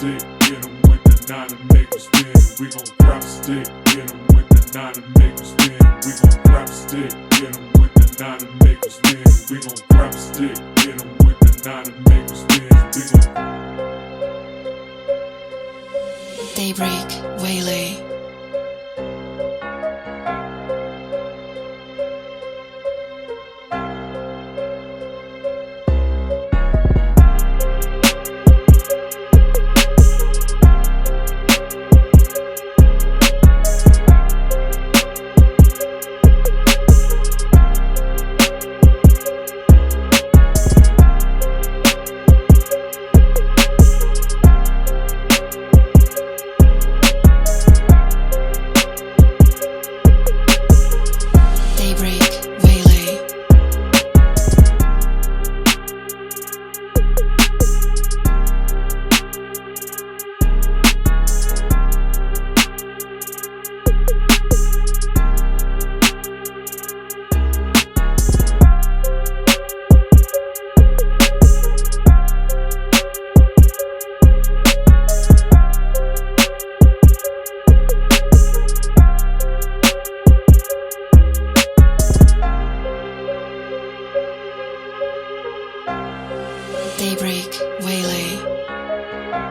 stick, get 'em with the 9 and make 'em spin. We gon' grab a stick, get 'em with the 9 and make 'em spin. We gon' grab a stick, get 'em with the 9 and make 'em spin. We gon' grab a stick, get 'em with the 9 and make 'em spin. We gon' Daybreak, Waylay. Daybreak.